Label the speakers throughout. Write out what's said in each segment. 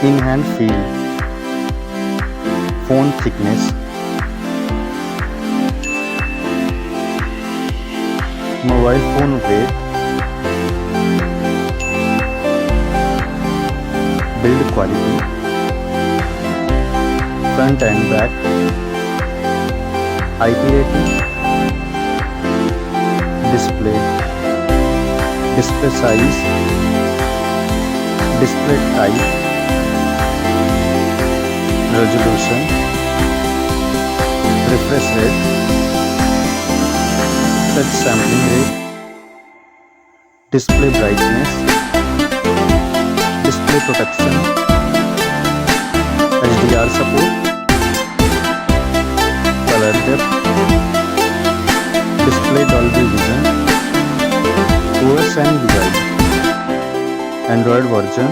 Speaker 1: in hand feel, phone thickness, mobile phone weight, build quality, front and back, IP rating, display size, display type, resolution, refresh rate, touch sampling rate, display brightness, display protection, HDR support, color depth, display Dolby Vision, OS and UI, Android version,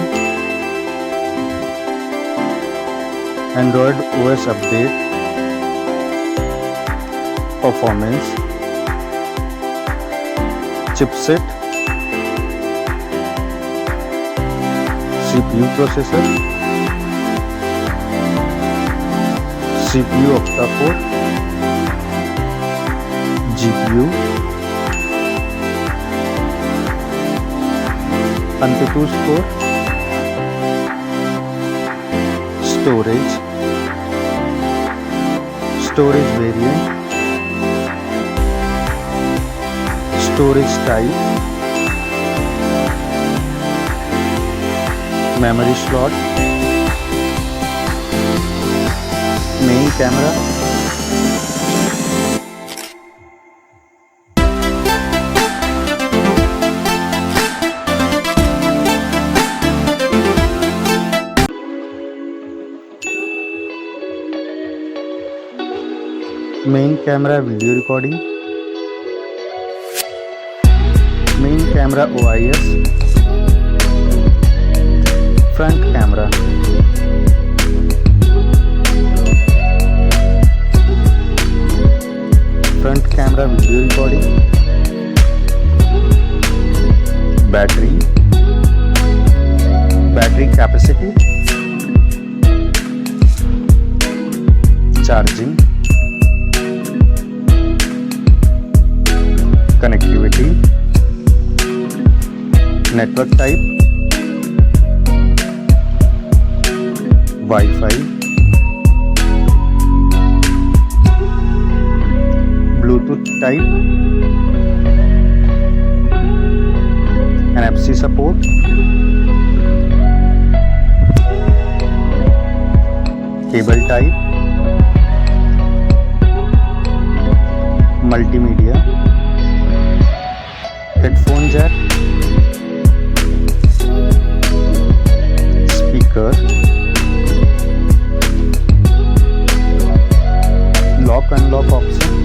Speaker 1: Android OS update, performance, chipset, CPU processor, CPU octa-core, GPU, AnTuTu score, storage variant, storage type, memory slot, main camera, main camera video recording, main camera OIS, front camera, front camera video recording, battery capacity, charging, connectivity, network type, Wi-Fi, Bluetooth type, NFC support, cable type, multimedia, headphone jack, speaker, lock unlock option,